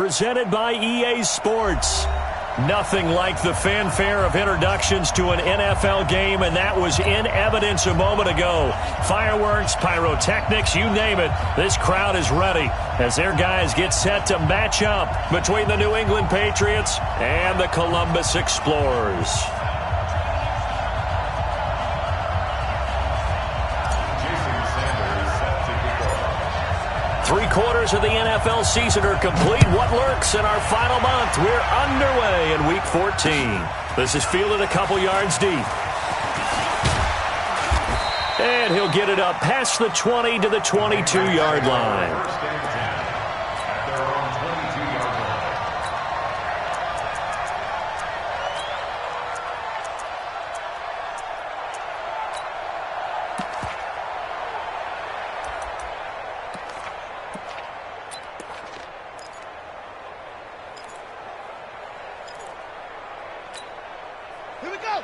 Presented by EA Sports. Nothing like the fanfare of introductions to an NFL game, and that was in evidence a moment ago. Fireworks, pyrotechnics, you name it. This crowd is ready as their guys get set to match up between the New England Patriots and the Columbus Explorers. Three-quarters of the NFL season are complete. What lurks in our final month? We're underway in Week 14. This is fielded a couple yards deep. And he'll get it up past the 20 to the 22-yard line.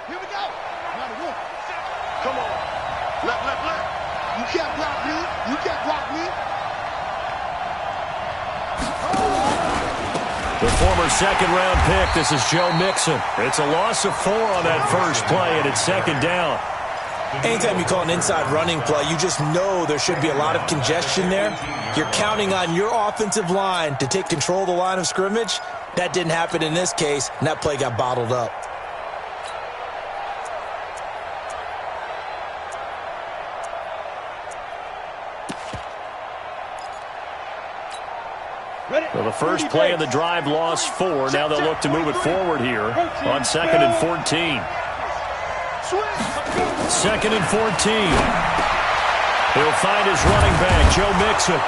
Here we go. Come on. Left. You can't block me. You can't block me. The former second-round pick, this is Joe Mixon. It's a loss of 4 on that first play, and it's second down. Anytime you call an inside running play, you just know there should be a lot of congestion there. You're counting on your offensive line to take control of the line of scrimmage. That didn't happen in this case, and that play got bottled up. Well, the first play of the drive lost 4. Now they'll look to move it forward here on 2nd and 14. 2nd and 14. He'll find his running back, Joe Mixon.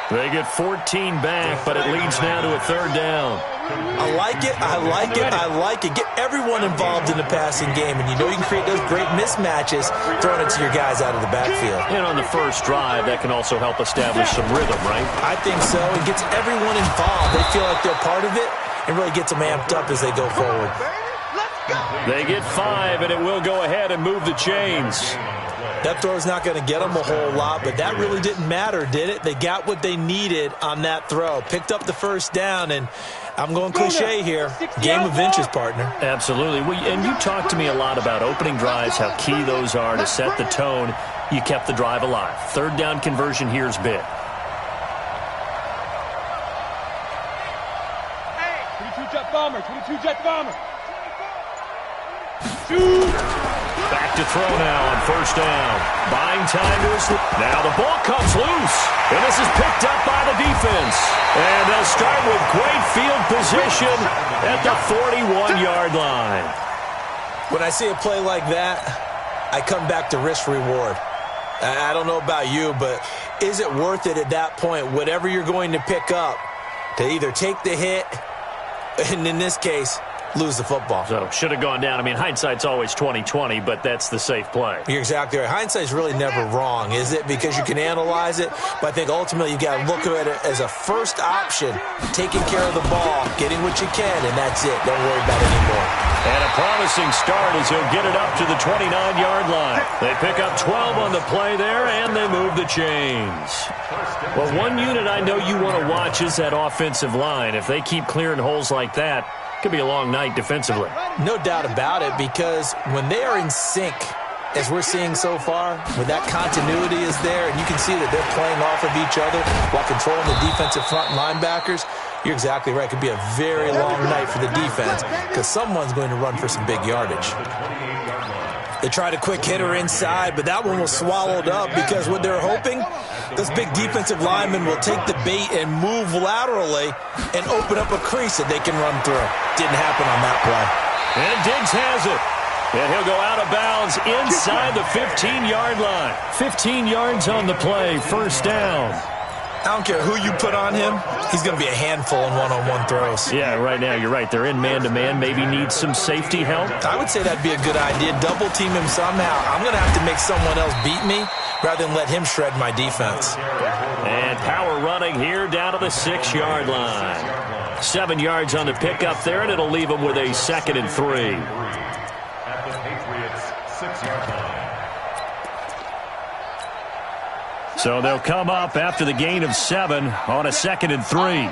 They get 14 back, but it leads now to a 3rd down. I like it. Get everyone involved in the passing game, and you know you can create those great mismatches throwing it to your guys out of the backfield. And on the first drive, that can also help establish some rhythm, right? I think so. It gets everyone involved. They feel like they're part of it and really gets them amped up as they go forward. They get 5, and it will go ahead and move the chains. That throw's not going to get them a whole lot, but that really didn't matter, did it? They got what they needed on that throw. Picked up the first down, and I'm going cliche here. Game of inches, partner. Absolutely. And you talked to me a lot about opening drives, how key those are to set the tone. You kept the drive alive. 3rd down conversion here is big. Hey, 22-jet bomber. Back to throw now on 1st down. Buying time to his... Now the ball comes loose. And this is picked up by the defense. And they'll start with great field position at the 41-yard line. When I see a play like that, I come back to risk-reward. I don't know about you, but is it worth it at that point, whatever you're going to pick up, to either take the hit, and in this case, lose the football? So, should have gone down. I mean, hindsight's always 20/20, but that's the safe play. You're exactly right. Hindsight's really never wrong, is it? Because you can analyze it, but I think ultimately you got to look at it as a first option, taking care of the ball, getting what you can, and that's it. Don't worry about it anymore. And a promising start as he'll get it up to the 29-yard line. They pick up 12 on the play there, and they move the chains. Well, one unit I know you want to watch is that offensive line. If they keep clearing holes like that, could be a long night defensively. No doubt about it, because when they are in sync, as we're seeing so far, when that continuity is there, and you can see that they're playing off of each other while controlling the defensive front linebackers, you're exactly right. It could be a very long night for the defense because someone's going to run for some big yardage. They tried a quick hitter inside, but that one was swallowed up because what they're hoping, this big defensive lineman will take the bait and move laterally and open up a crease that they can run through. Didn't happen on that play. And Diggs has it. And he'll go out of bounds inside the 15-yard line. 15 yards on the play, 1st down. I don't care who you put on him, he's going to be a handful in one-on-one throws. Yeah, right now, you're right. They're in man-to-man. Maybe need some safety help. I would say that'd be a good idea. Double team him somehow. I'm going to have to make someone else beat me rather than let him shred my defense. And power running here down to the 6-yard line. 7 yards on the pickup there, and it'll leave him with a 2nd and 3. At the Patriots' 6-yard line. So they'll come up after the gain of 7 on a 2nd and 3.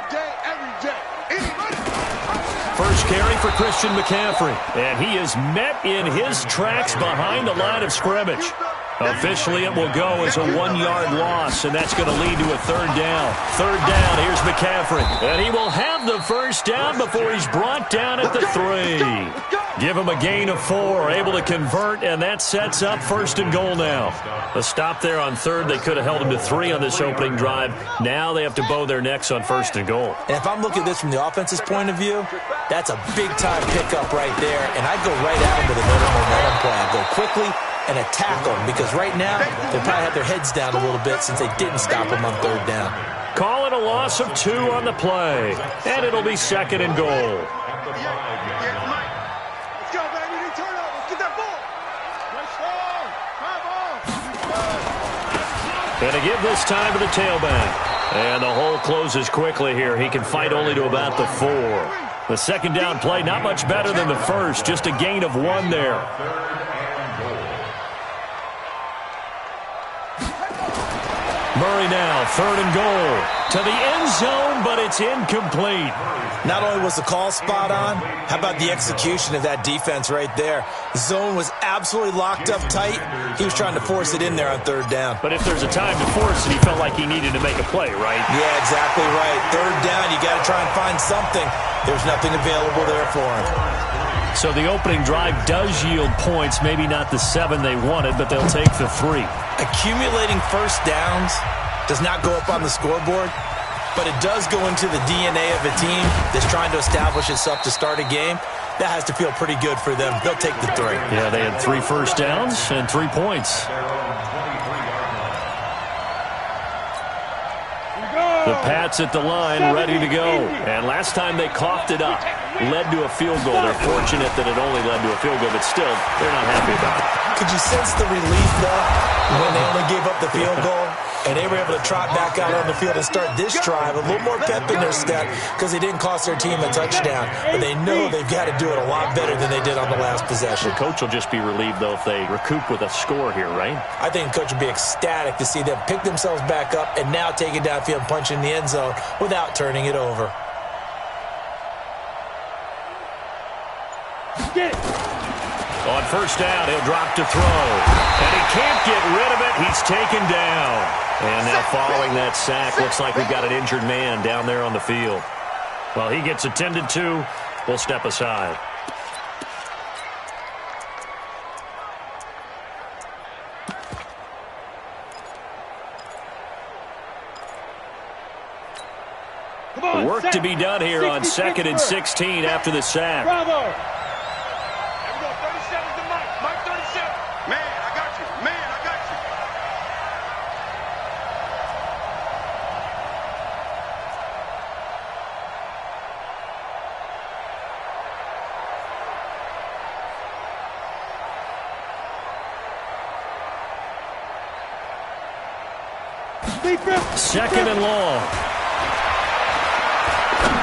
First carry for Christian McCaffrey. And he is met in his tracks behind the line of scrimmage. Officially, it will go as a 1-yard loss, and that's going to lead to a 3rd down. 3rd down, here's McCaffrey. And he will have the first down before he's brought down at the 3. Give him a gain of 4, able to convert, and that sets up 1st and goal now. A stop there on 3rd. They could have held him to 3 on this opening drive. Now they have to bow their necks on 1st and goal. And if I'm looking at this from the offense's point of view, that's a big-time pickup right there, and I'd go right at him with another momentum play. I'd go quickly and attack them, because right now they probably have their heads down a little bit since they didn't stop them on 3rd down. Call it a loss of 2 on the play, and it'll be 2nd and goal. Let's go, baby. Turn up. Let's get that ball. And to give this time to the tailback. And the hole closes quickly here. He can fight only to about the 4. The 2nd down play, not much better than the first. Just a gain of 1 there. Murray now, 3rd and goal. To the end zone, but it's incomplete. Not only was the call spot on, how about the execution of that defense right there? The zone was absolutely locked up tight. He was trying to force it in there on 3rd down. But if there's a time to force it, he felt like he needed to make a play, right? Yeah, exactly right. 3rd down, you got to try and find something. There's nothing available there for him. So the opening drive does yield points, maybe not the 7 they wanted, but they'll take the 3. Accumulating first downs does not go up on the scoreboard, but it does go into the DNA of a team that's trying to establish itself to start a game. That has to feel pretty good for them. They'll take the 3. Yeah, they had 3 first downs and 3 points. The Pats at the line, ready to go. And last time they coughed it up, led to a field goal. They're fortunate that it only led to a field goal, but still, they're not happy about it. Could you sense the relief, though, when they only gave up the field goal? And they were able to trot back out on the field and start this drive, a little more pep in their step, because they didn't cost their team a touchdown. But they know they've got to do it a lot better than they did on the last possession. The coach will just be relieved, though, if they recoup with a score here, right? I think the coach will be ecstatic to see them pick themselves back up and now take it downfield and punch in the end zone without turning it over. On first down, he'll drop to throw. And he can't get rid of it. He's taken down. And now following that sack, looks like we've got an injured man down there on the field. Well, he gets attended to. We'll step aside. Work to be done here on 2nd and 16 after the sack. Bravo! Second and long.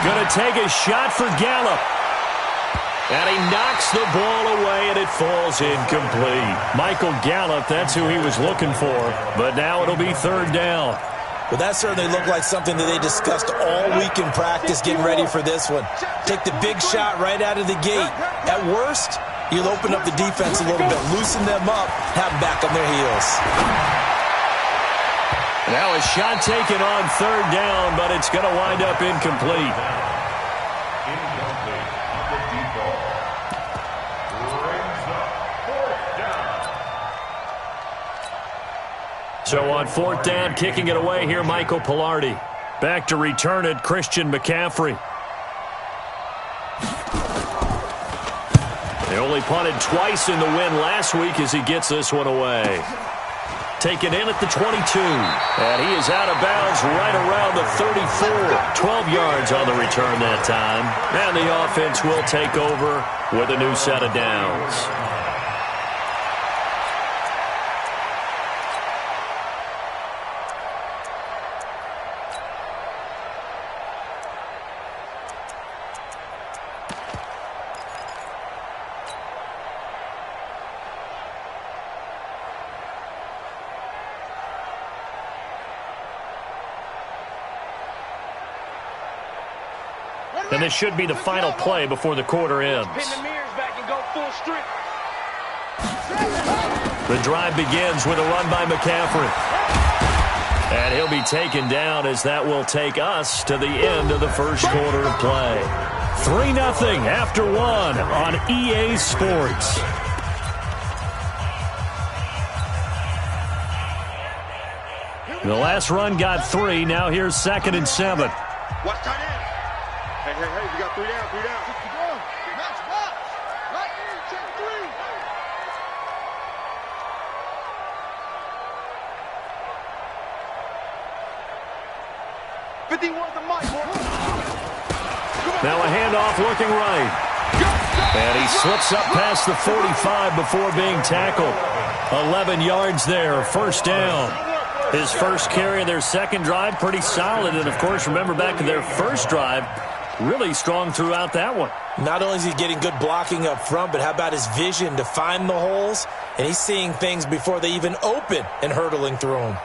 Going to take a shot for Gallup. And he knocks the ball away, and it falls incomplete. Michael Gallup, that's who he was looking for. But now it'll be 3rd down. Well, that certainly looked like something that they discussed all week in practice, getting ready for this one. Take the big shot right out of the gate. At worst, you'll open up the defense a little bit, loosen them up, have them back on their heels. Now a shot taken on 3rd down, but it's going to wind up incomplete. So on 4th down, kicking it away here, Michael Pilardi. Back to return it, Christian McCaffrey. They only punted twice in the win last week as he gets this one away. Taken in at the 22. And he is out of bounds right around the 34. 12 yards on the return that time. And the offense will take over with a new set of downs. And this should be the final play before the quarter ends. Pin the mirrors back and go full strip. The drive begins with a run by McCaffrey. And he'll be taken down as that will take us to the end of the first quarter of play. 3-0 after 1 on EA Sports. The last run got 3. Now here's 2nd and 7. Watch tight end. Hey, we got 3 down, 3 down. Match box. Right here, check 3. Now a handoff looking right. And he slips up past the 45 before being tackled. 11 yards there, first down. His first carry of their second drive, pretty solid. And, of course, remember back to their first drive, really strong throughout that one. Not only is he getting good blocking up front, but how about his vision to find the holes? And he's seeing things before they even open and hurtling through them.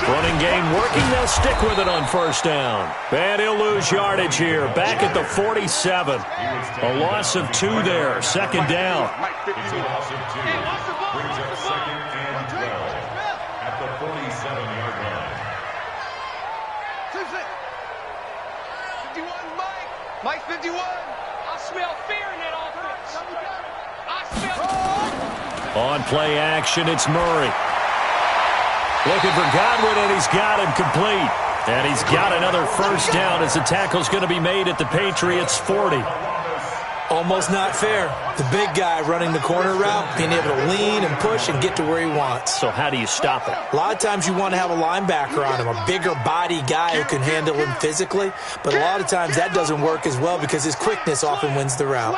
Running game working. They'll stick with it on first down. And he'll lose yardage here. Back at the 47. A loss of 2 there. Second down. Brings up 2nd and 12 at the 47-yard line. 51, Mike. Mike 51. I smell fear in that offense. I smell. On play action, it's Murray. Looking for Godwin, and he's got him complete. And he's got another first down as the tackle's going to be made at the Patriots' 40. Almost not fair. The big guy running the corner route, being able to lean and push and get to where he wants. So how do you stop it? A lot of times you want to have a linebacker on him, a bigger body guy who can handle him physically. But a lot of times that doesn't work as well because his quickness often wins the route.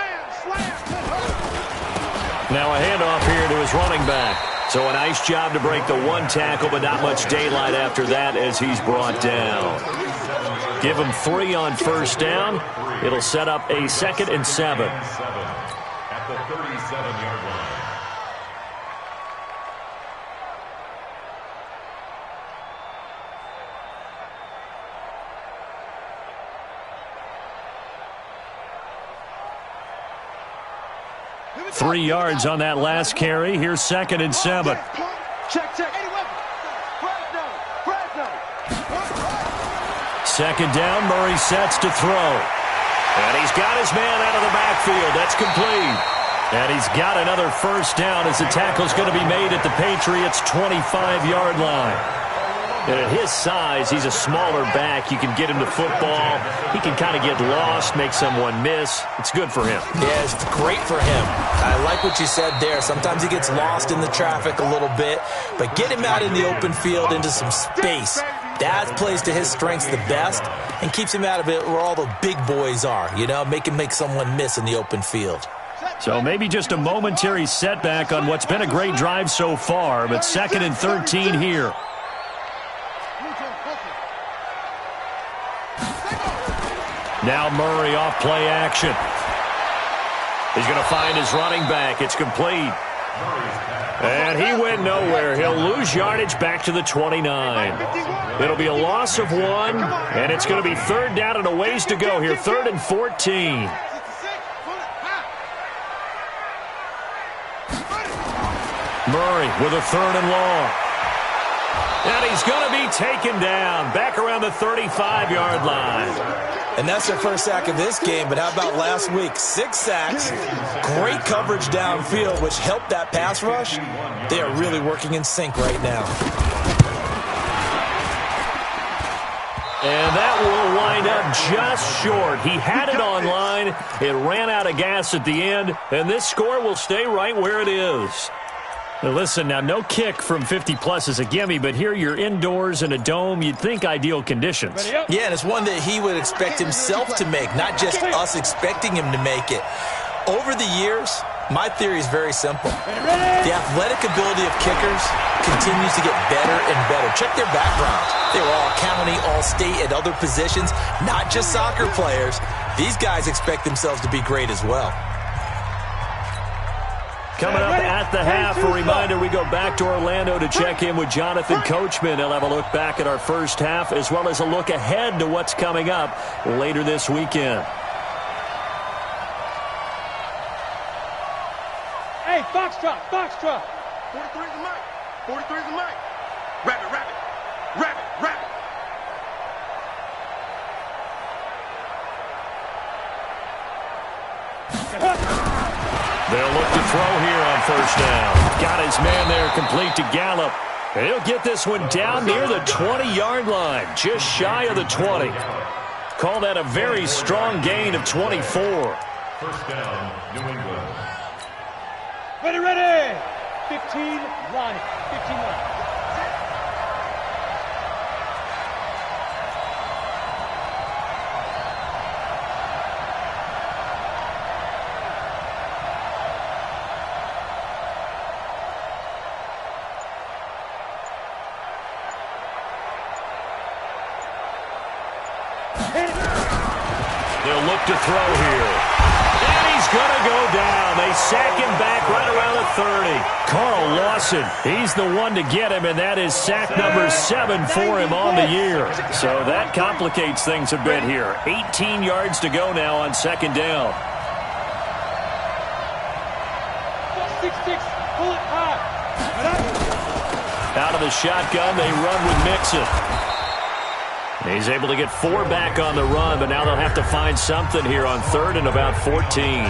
Now a handoff here to his running back. So a nice job to break the 1 tackle, but not much daylight after that as he's brought down. Give him 3 on first down. It'll set up a 2nd and 7. At the 37-yard line. Three yards on that last carry. Here's 2nd and 7. Check. Second down, Murray sets to throw. And he's got his man out of the backfield. That's complete. And he's got another first down as the tackle's going to be made at the Patriots' 25-yard line. And at his size, he's a smaller back. You can get him to football. He can kind of get lost, make someone miss. It's good for him. Yeah, it's great for him. I like what you said there. Sometimes he gets lost in the traffic a little bit, but get him out in the open field into some space. That plays to his strengths the best and keeps him out of it where all the big boys are, you know, make him make someone miss in the open field. So maybe just a momentary setback on what's been a great drive so far, but 2nd and 13 here. Now Murray off play action. He's going to find his running back. It's complete. And he went nowhere. He'll lose yardage back to the 29. It'll be a loss of 1, and it's going to be 3rd down and a ways to go here. 3rd and 14. Murray with a 3rd and long. And he's going to be taken down back around the 35-yard line. And that's their first sack of this game, but how about last week? 6 sacks, great coverage downfield, which helped that pass rush. They are really working in sync right now. And that will wind up just short. He had it on line. It ran out of gas at the end, and this score will stay right where it is. Now listen, now no kick from 50-plus is a gimme, but here you're indoors in a dome. You'd think ideal conditions. Yeah, and it's one that he would expect himself to make, not just us expecting him to make it. Over the years, my theory is very simple. The athletic ability of kickers continues to get better and better. Check their background. They were all county, all state at other positions, not just soccer players. these guys expect themselves to be great as well. Coming up at the half, a reminder, we go back to Orlando to check in with Jonathan Coachman. He'll have a look back at our first half as well as a look ahead to what's coming up later this weekend. Hey, Foxtrot, Foxtrot. 43's the mic. 43's the mic. Rabbit, rabbit. Rabbit, rabbit. They'll look to throw here on first down. Got his man there complete to Gallup. And he'll get this one down near the 20-yard line, just shy of the 20. Call that a very strong gain of 24. First down, New England. Ready, ready. 15 line. 15 line. They'll look to throw here. And he's going to go down. They sack him back right around the 30. Carl Lawson, he's the one to get him, and that is sack number 7 for him on the year. So that complicates things a bit here. 18 yards to go now on second down. 6-6, pull it high. Out of the shotgun, they run with Mixon. He's able to get 4 back on the run, but now they'll have to find something here on third and about 14.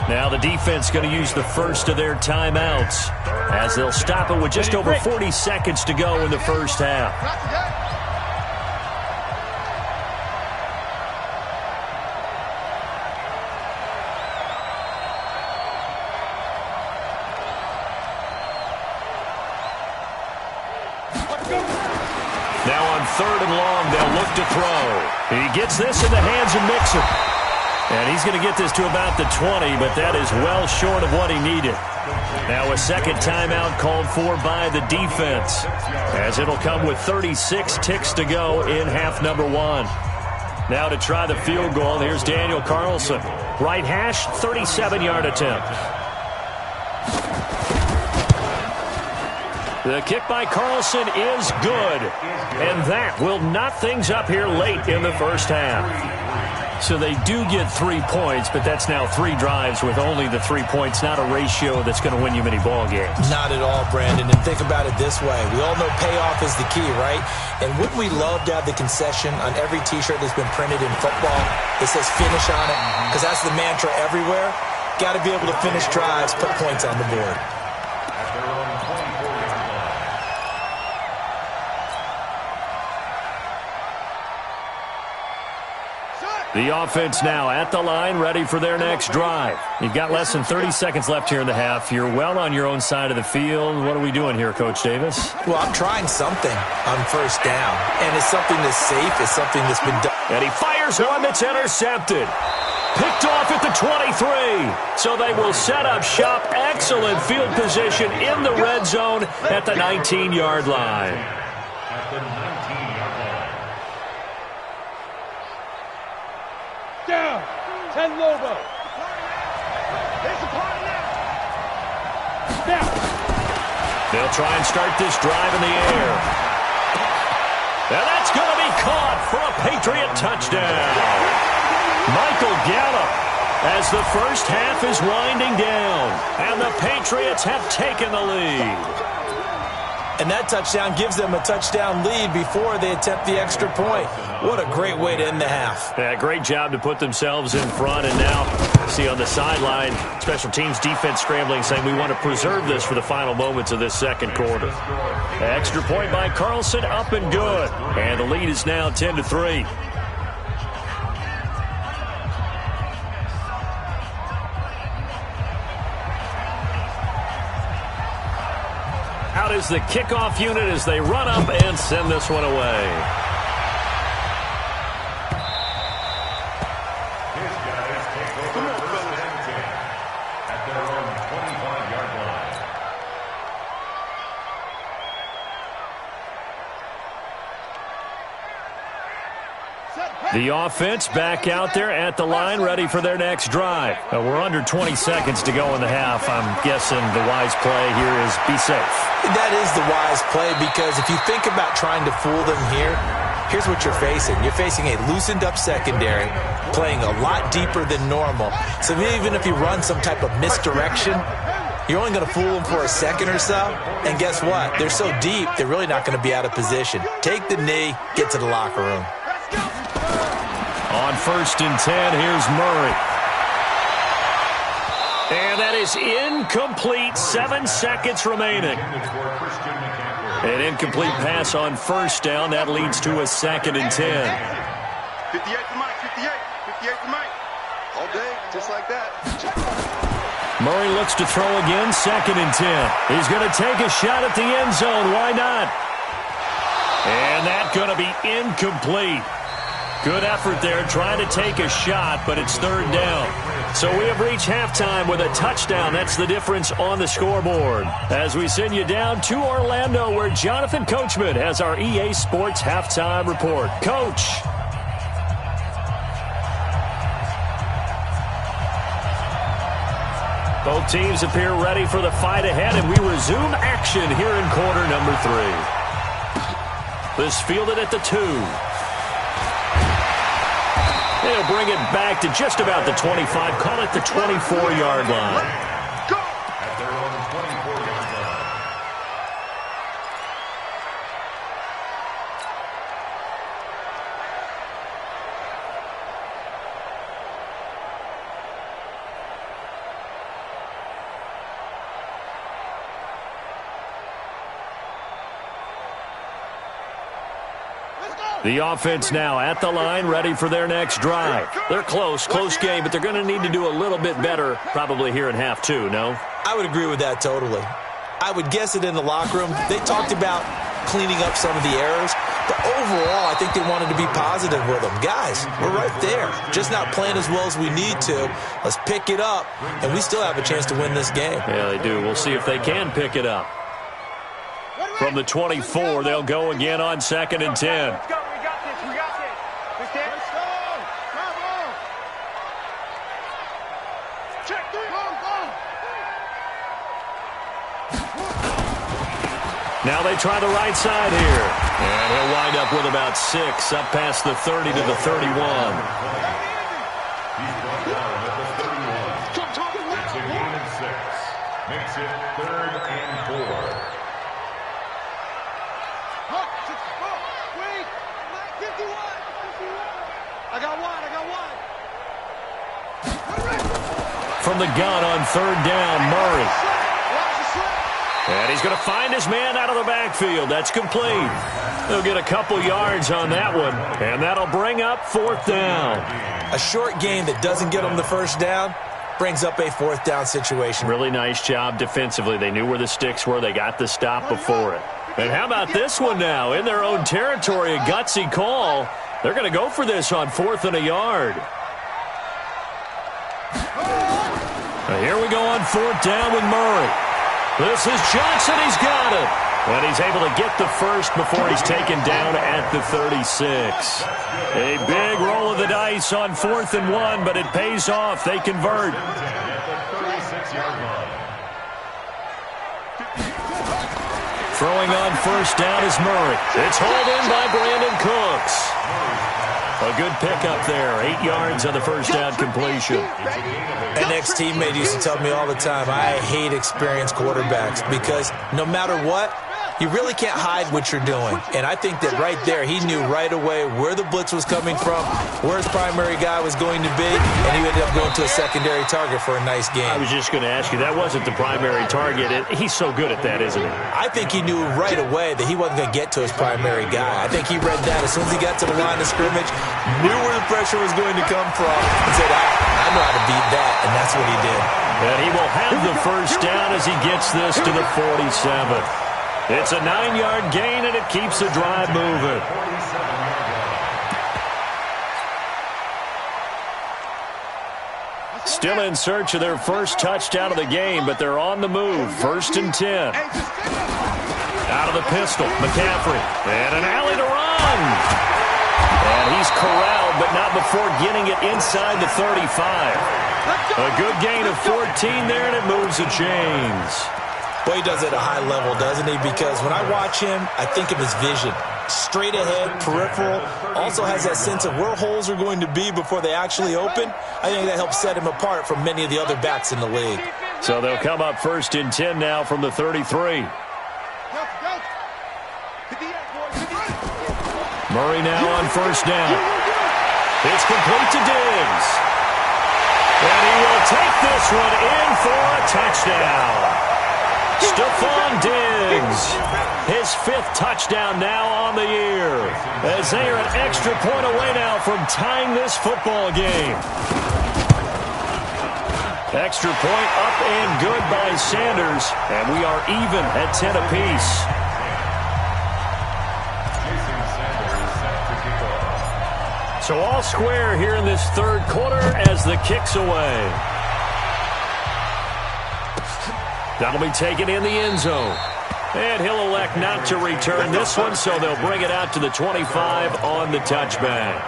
Now the defense going to use the first of their timeouts as they'll stop it with just over 40 seconds to go in the first half. Now on third and long, they'll look to throw. He gets this in the hands of Mixon. And he's going to get this to about the 20, but that is well short of what he needed. Now a second timeout called for by the defense, as it'll come with 36 ticks to go in half number 1. Now to try the field goal, here's Daniel Carlson. Right hash, 37-yard attempt. The kick by Carlson is good, and that will knot things up here late in the first half. So they do get 3 points, but that's now 3 drives with only the 3 points, not a ratio that's going to win you many ball games. Not at all, Brandon, and think about it this way. We all know payoff is the key, right? And wouldn't we love to have the concession on every T-shirt that's been printed in football that says finish on it? Because that's the mantra everywhere. Got to be able to finish drives, put points on the board. The offense now at the line, ready for their next drive. You've got less than 30 seconds left here in the half. You're well on your own side of the field. What are we doing here, Coach Davis? Well, I'm trying something on first down, and it's something that's safe. It's something that's been done. And he fires one that's intercepted. Picked off at the 23. So they will set up shop. Excellent field position in the red zone at the 19-yard line. At the 19-yard line. Down. 10 Lobo. It's a party now. Down. They'll try and start this drive in the air. And that's going to be caught for a Patriot touchdown. Michael Gallup, as the first half is winding down, and the Patriots have taken the lead. And that touchdown gives them a touchdown lead before they attempt the extra point. What a great way to end the half. Yeah, great job to put themselves in front. And now, see on the sideline, special teams defense scrambling, saying we want to preserve this for the final moments of this second quarter. Extra point by Carlson, up and good. And the lead is now 10-3. Out is the kickoff unit as they run up and send this one away. His guys take over first and 10 at their own 25-yard line. Set, The offense back out there at the line, ready for their next drive. We're under 20 seconds to go in the half. I'm guessing the wise play here is be safe. That is the wise play, because if you think about trying to fool them here, here's what you're facing. You're facing a loosened-up secondary, playing a lot deeper than normal. So even if you run some type of misdirection, you're only going to fool them for a second or so. And guess what? They're so deep, they're really not going to be out of position. Take the knee, get to the locker room. On 1st and 10, here's Murray. And that is incomplete. 7 seconds remaining. An incomplete pass on 1st down. That leads to a 2nd and 10. 58 to Mike, 58. 58 to Mike. All day, just like that. Murray looks to throw again. 2nd and 10. He's going to take a shot at the end zone. Why not? And that's going to be incomplete. Good effort there trying to take a shot, but it's 3rd down. So we have reached halftime with a touchdown. That's the difference on the scoreboard. As we send you down to Orlando, where Jonathan Coachman has our EA Sports Halftime Report. Coach. Both teams appear ready for the fight ahead, and we resume action here in quarter number 3. This fielded at the 2. They'll bring it back to just about the 25. Call it the 24-yard line. At their own 24-yard line. The offense now at the line, ready for their next drive. They're close game, but they're going to need to do a little bit better probably here in half 2, no? I would agree with that totally. I would guess it in the locker room. They talked about cleaning up some of the errors, but overall, I think they wanted to be positive with them. Guys, we're right there, just not playing as well as we need to. Let's pick it up, and we still have a chance to win this game. Yeah, they do. We'll see if they can pick it up. From the 24, they'll go again on 2nd and 10. Now they try the right side here. And he'll wind up with about 6, up past the 30 to the 31. He's brought down at the 31. It's a gain of 6. Makes it 3rd and 4. I got one. From the gun on 3rd down, Murray. And he's going to find his man out of the backfield. That's complete. They'll get a couple yards on that one, and that'll bring up 4th down. A short gain that doesn't get them the 1st down brings up a 4th down situation. Really nice job defensively. They knew where the sticks were. They got the stop before it. And how about this one now? In their own territory, a gutsy call. They're going to go for this on 4th and a yard. Here we go on 4th down with Murray. This is Johnson. He's got it. And he's able to get the first before he's taken down at the 36. A big roll of the dice on 4th and 1, but it pays off. They convert. Throwing on 1st down is Murray. It's hauled in by Brandon Cooks. A good pickup there. 8 yards on the 1st down completion. An ex-teammate used to tell me all the time, I hate experienced quarterbacks because no matter what, you really can't hide what you're doing. And I think that right there, he knew right away where the blitz was coming from, where his primary guy was going to be, and he ended up going to a secondary target for a nice game. I was just going to ask you, that wasn't the primary target. He's so good at that, isn't he? I think he knew right away that he wasn't going to get to his primary guy. I think he read that as soon as he got to the line of scrimmage, knew where the pressure was going to come from, and said, I know how to beat that, and that's what he did. And he will have the 1st down as he gets this to the 47. It's a 9-yard gain, and it keeps the drive moving. Still in search of their first touchdown of the game, but they're on the move. 1st and 10. Out of the pistol, McCaffrey. And an alley to run. And he's corralled, but not before getting it inside the 35. A good gain of 14 there, and it moves the chains. Well, he does it at a high level, doesn't he? Because when I watch him, I think of his vision. Straight ahead, peripheral, also has that sense of where holes are going to be before they actually open. I think that helps set him apart from many of the other backs in the league. So they'll come up 1st and 10 now from the 33. Murray now on 1st down. It's complete to Diggs. And he will take this one in for a touchdown. Stephon Diggs, his 5th touchdown now on the year, as they are an extra point away now from tying this football game. Extra point up and good by Sanders, and we are even at 10 apiece. So all square here in this 3rd quarter as the kick's away. That'll be taken in the end zone. And he'll elect not to return this one, so they'll bring it out to the 25 on the touchback.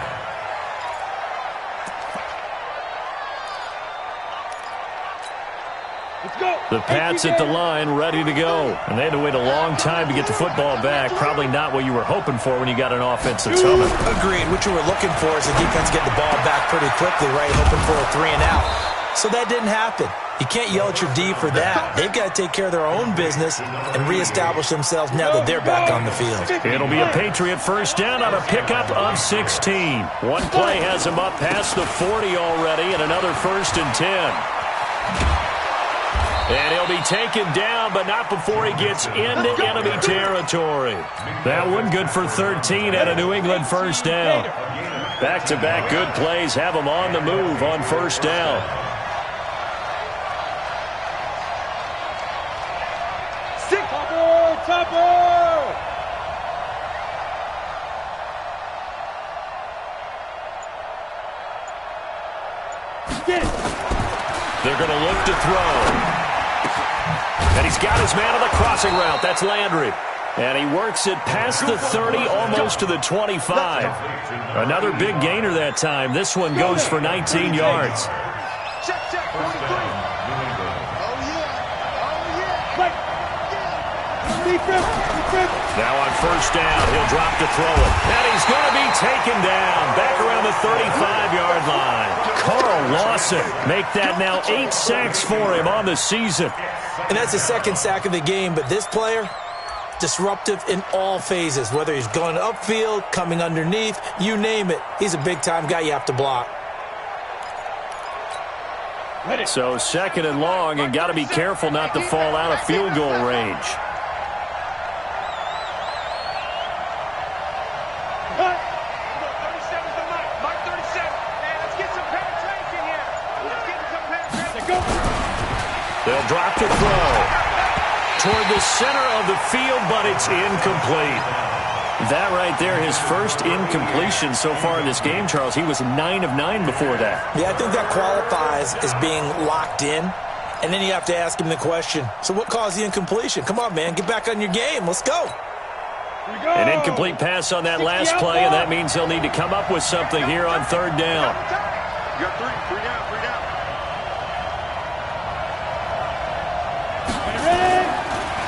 The Pats at the line, ready to go. And they had to wait a long time to get the football back. Probably not what you were hoping for when you got an offensive summit. Agreed. What you were looking for is the defense get the ball back pretty quickly, right? Hoping for a 3 and out. So that didn't happen. You can't yell at your D for that. They've got to take care of their own business and reestablish themselves now that they're back on the field. It'll be a Patriot 1st down on a pickup of 16. One play has him up past the 40 already, and another 1st and 10. And he'll be taken down, but not before he gets into enemy territory. That one good for 13 at a New England 1st down. Back-to-back good plays have him on the move on 1st down. They're going to look to throw. And he's got his man on the crossing route. That's Landry. And he works it past the 30, almost to the 25. Another big gainer that time. This one goes for 19 yards. Check, 43. Now on 1st down, he'll drop to throw it. And he's going to be taken down back around the 35-yard line. Carl Lawson make that now 8 sacks for him on the season. And that's the 2nd sack of the game, but this player, disruptive in all phases, whether he's going upfield, coming underneath, you name it. He's a big-time guy you have to block. So 2nd and long, and got to be careful not to fall out of field goal range. They'll drop to throw toward the center of the field, but it's incomplete. That right there, his 1st incompletion so far in this game, Charles. He was 9 of 9 before that. Yeah, I think that qualifies as being locked in. And then you have to ask him the question, so what caused the incompletion? Come on, man, get back on your game. Let's go. An incomplete pass on that last play, and that means they'll need to come up with something here on 3rd down. You got 3 down.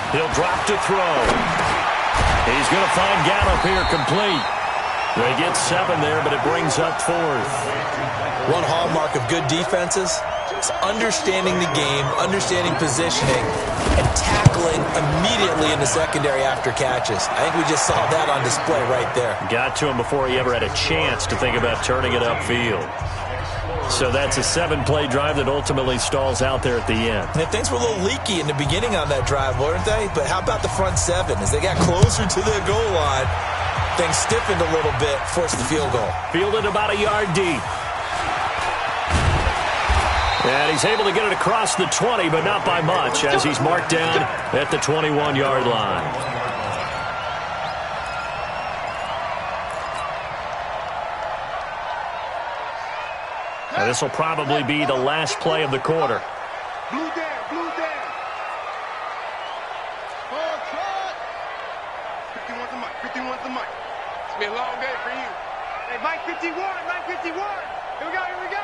He'll drop to throw. He's going to find Gallup here complete. They get 7 there, but it brings up 4th. One hallmark of good defenses is understanding the game, understanding positioning, and tackling immediately in the secondary after catches. I think we just saw that on display right there. Got to him before he ever had a chance to think about turning it upfield. So that's a 7-play drive that ultimately stalls out there at the end. And things were a little leaky in the beginning on that drive, weren't they? But how about the front 7? As they got closer to their goal line, things stiffened a little bit, forced the field goal. Fielded about a yard deep. And he's able to get it across the 20, but not by much, as he's marked down at the 21-yard line. Now, this will probably be the last play of the quarter. Blue down. Ball cut. 51's the mic. It's been a long day for you. Hey, Mike 51, Mike 51. Here we go, here we go.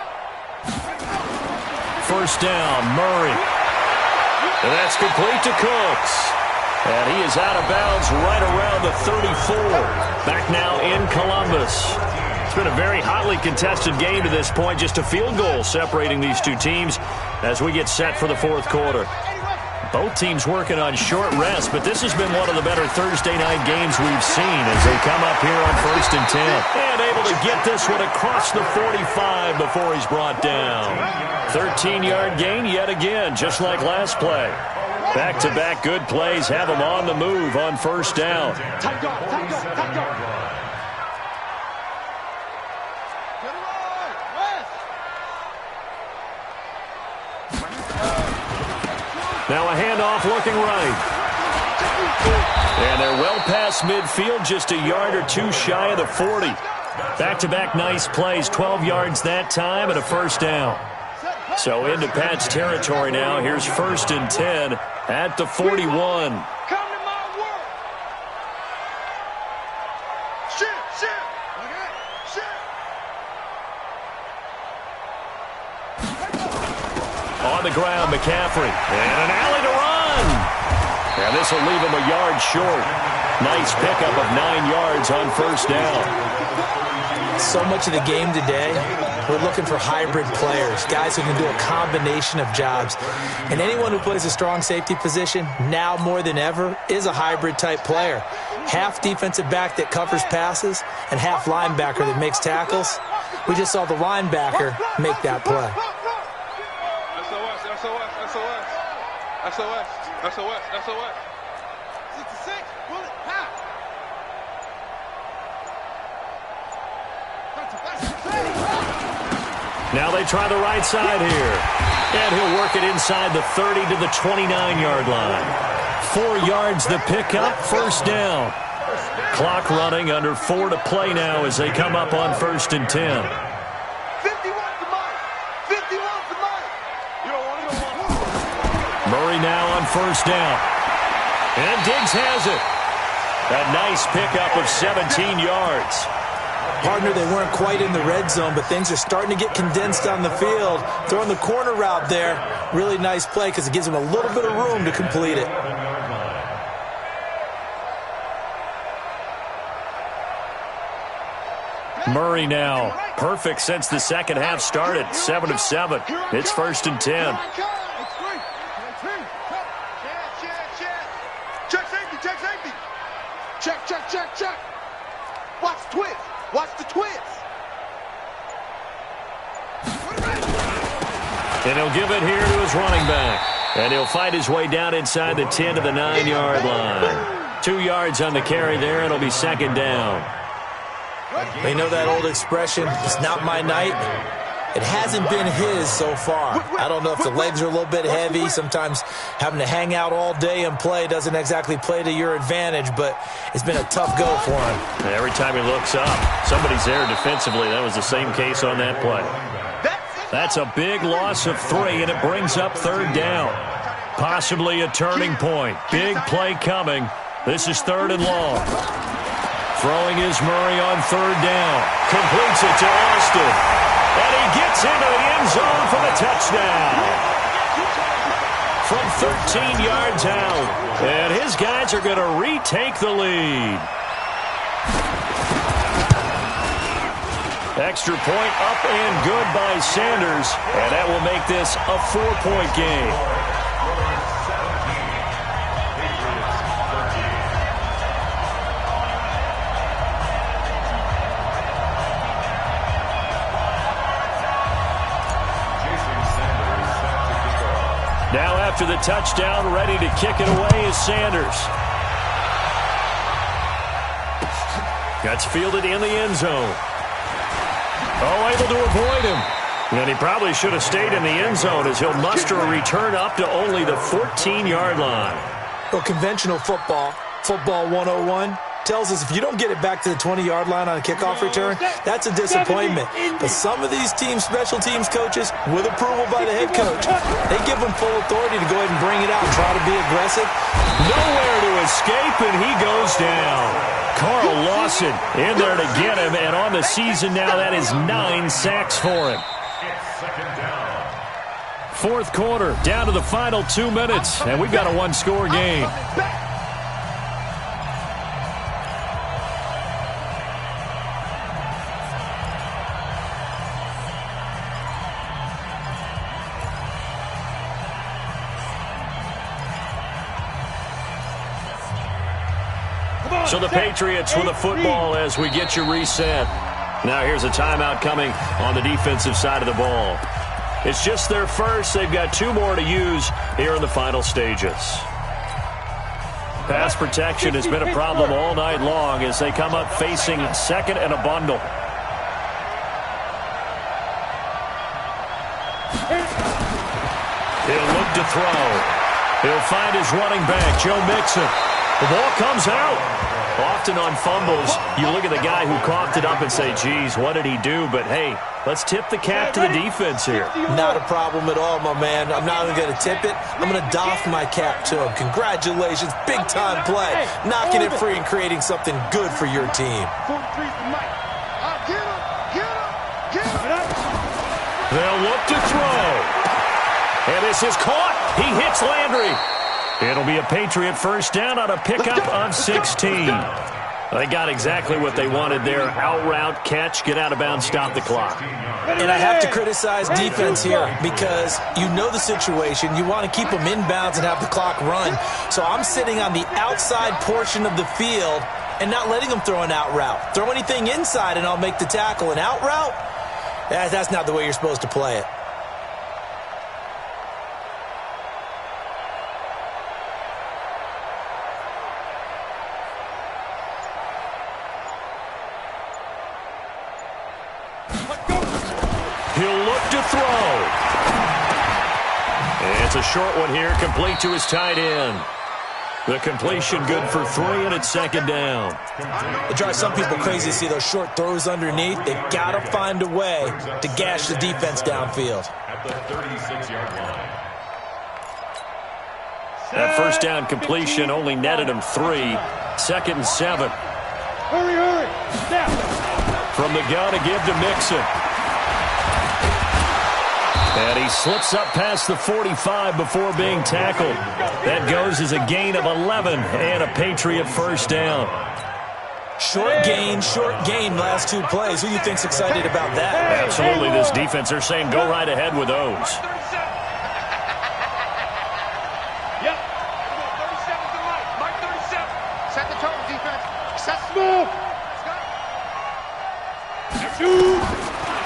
First down, Murray. And that's complete to Cooks. And he is out of bounds right around the 34. Back now in Columbus. It's been a very hotly contested game to this point. Just a field goal separating these two teams as we get set for the fourth quarter. Both teams working on short rest, but this has been one of the better Thursday night games we've seen as they come up here on 1st and 10. And able to get this one across the 45 before he's brought down. 13-yard gain yet again, just like last play. Back-to-back good plays have him on the move on first down. Tight guard, tight guard, tight guard. Now a handoff looking right. And they're well past midfield, just a yard or two shy of the 40. Back-to-back nice plays, 12 yards that time and a first down. So into Pat's territory now. Here's 1st and 10 at the 41. Come to my work. Shit. Okay. Shit. On the ground, McCaffrey. And an alley to run. And this will leave him a yard short. Nice pickup of 9 yards on first down. So much of the game today, we're looking for hybrid players, guys who can do a combination of jobs. And anyone who plays a strong safety position, now more than ever, is a hybrid-type player. Half defensive back that covers passes and half linebacker that makes tackles. We just saw the linebacker make that play. SOS. 66, bullet, pow. Now they try the right side here. And he'll work it inside the 30 to the 29-yard line. 4 yards the pickup, first down. Clock running, under 4 to play now as they come up on 1st and 10. 51 for Mike. 51 for Mike. You don't want to go. Murray now on first down. And Diggs has it. A nice pickup of 17 yards. Partner, they weren't quite in the red zone, but things are starting to get condensed on the field. Throwing the corner route there, really nice play because it gives them a little bit of room to complete it. Murray now, perfect since the second half started, 7 of 7. It's 1st and 10. Check safety. Check. Watch the twist. Watch the twist. And he'll give it here to his running back. And he'll fight his way down inside the 10 to the 9-yard line. 2 yards on the carry there. It'll be second down. They know that old expression, it's not my night. It hasn't been his so far. I don't know if the legs are a little bit heavy. Sometimes having to hang out all day and play doesn't exactly play to your advantage, but it's been a tough go for him. Every time he looks up, somebody's there defensively. That was the same case on that play. That's a big loss of 3, and it brings up 3rd down. Possibly a turning point. Big play coming. This is 3rd and long. Throwing is Murray on 3rd down. Completes it to Austin. And he gets into the end zone for the touchdown. From 13 yards out. And his guys are going to retake the lead. Extra point up and good by Sanders. And that will make this a 4-point game. Now after the touchdown, ready to kick it away is Sanders. That's fielded in the end zone. Oh, able to avoid him. And he probably should have stayed in the end zone as he'll muster a return up to only the 14-yard line. Well, conventional football 101, tells us if you don't get it back to the 20-yard line on a kickoff return, that's a disappointment. But some of these special teams coaches, with approval by the head coach, they give them full authority to go ahead and bring it out and try to be aggressive. Nowhere to escape, and he goes down. Carl Lawson in there to get him, and on the season now, that is 9 sacks for him. Fourth quarter, down to the final 2 minutes, and we've got a one-score game. So the Patriots with the football as we get you reset. Now here's a timeout coming on the defensive side of the ball. It's just their first. They've got 2 more to use here in the final stages. Pass protection has been a problem all night long as they come up facing second and a bundle. He'll look to throw. He'll find his running back, Joe Mixon. The ball comes out. Often on fumbles, you look at the guy who coughed it up and say, geez, what did he do? But, hey, let's tip the cap to the defense here. Not a problem at all, my man. I'm not even going to tip it. I'm going to doff my cap to him. Congratulations. Big-time play. Knocking it free and creating something good for your team. They'll look to throw. And this is caught. He hits Landry. It'll be a Patriot first down on a pickup of 16. They got exactly what they wanted there. Out route, catch, get out of bounds, stop the clock. And I have to criticize defense here because you know the situation. You want to keep them inbounds and have the clock run. So I'm sitting on the outside portion of the field and not letting them throw an out route. Throw anything inside and I'll make the tackle. An out route? That's not the way you're supposed to play it. He'll look to throw. It's a short one here, complete to his tight end. The completion good for 3, and it's second down. It drives some people crazy to see those short throws underneath. They've got to find a way to gash the defense downfield. At the 36-yard line. That first down completion only netted him 3. Second and 7. Hurry. Snap. From the gun to give to Mixon. And he slips up past the 45 before being tackled. That goes as a gain of 11 and a Patriot first down. Short gain, last 2 plays. Who do you think's excited about that? Absolutely, this defense, they're saying go right ahead with those. Yep. 37's the Mike. Mike 37. Set the tone, defense. Set Move.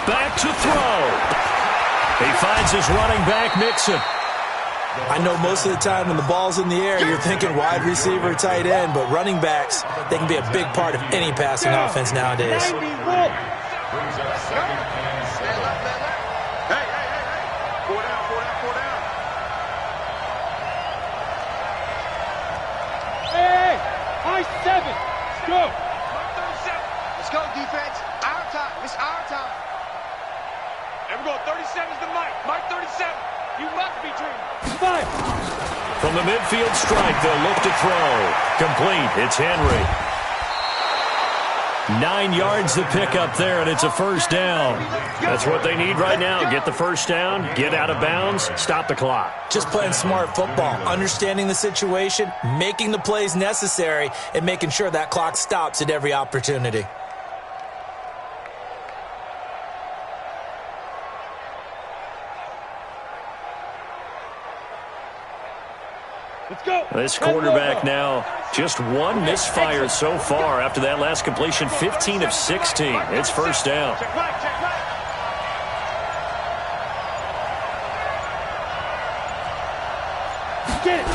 Back to throw. He finds his running back, Mixon. I know most of the time when the ball's in the air, you're thinking wide receiver, tight end, but running backs, they can be a big part of any passing offense nowadays. Brings up second and 7. Hey. 4 down. Hey, high 7. Let's go. Mike 37. Let's go, defense. Our time. It's our time. There we go. 37's the Mike. Mike 37. You must be dreaming. 5. From the midfield strike, they'll look to throw. Complete. It's Henry. 9 yards to pick up there, and it's a first down. That's what they need right now. Get the first down, get out of bounds, stop the clock. Just playing smart football, understanding the situation, making the plays necessary, and making sure that clock stops at every opportunity. Let's go. This quarterback now, just 1 misfire so far after that last completion, 15 of 16. It's first down. Check right. Get it.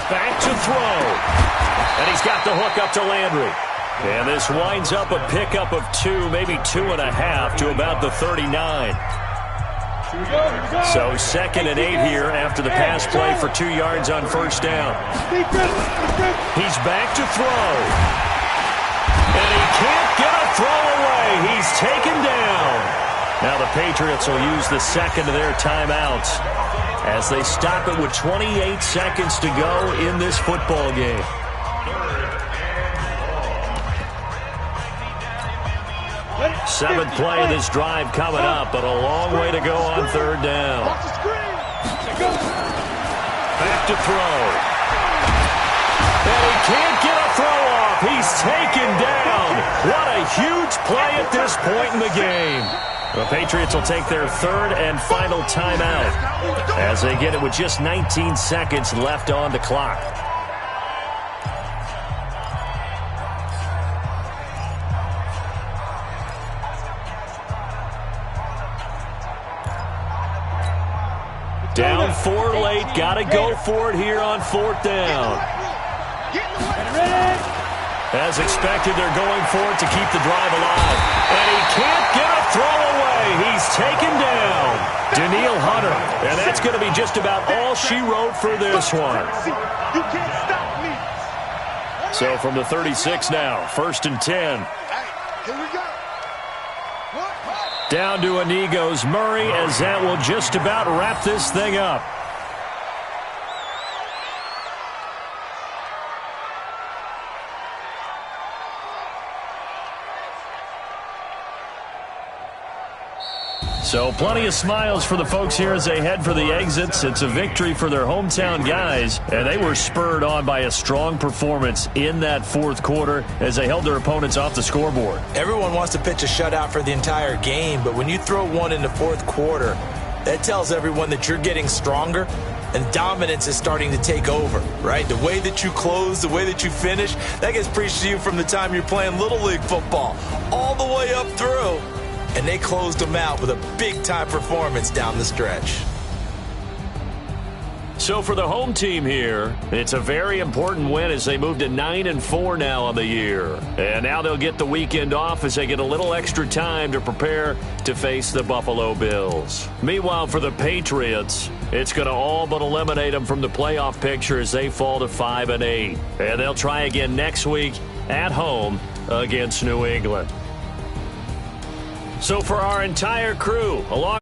Back to throw. And he's got the hook up to Landry. And this winds up a pickup of 2, maybe 2.5 to about the 39. So 2nd and 8 here after the pass play for 2 yards on first down. He's back to throw. And he can't get a throw away. He's taken down. Now the Patriots will use the second of their timeouts as they stop it with 28 seconds to go in this football game. Seventh play of this drive coming up, but a long way to go on third down. Back to throw. And he can't get a throw off. He's taken down. What a huge play at this point in the game. The Patriots will take their third and final timeout as they get it with just 19 seconds left on the clock. Down 4 late. Got to go for it here on fourth down. As expected, they're going for it to keep the drive alive. And he can't get a throw away. He's taken down. Danielle Hunter. And that's going to be just about all she wrote for this one. You can't stop me. So from the 36 now, 1st and 10. Here we go. Down to a knee goes Murray, as that will just about wrap this thing up. So plenty of smiles for the folks here as they head for the exits. It's a victory for their hometown guys, and they were spurred on by a strong performance in that fourth quarter as they held their opponents off the scoreboard. Everyone wants to pitch a shutout for the entire game, but when you throw one in the fourth quarter, that tells everyone that you're getting stronger and dominance is starting to take over, right? The way that you close, the way that you finish, that gets preached to you from the time you're playing Little League football all the way up through. And they closed them out with a big-time performance down the stretch. So for the home team here, it's a very important win as they move to 9-4 now on the year. And now they'll get the weekend off as they get a little extra time to prepare to face the Buffalo Bills. Meanwhile, for the Patriots, it's going to all but eliminate them from the playoff picture as they fall to 5-8. And they'll try again next week at home against New England. So for our entire crew, along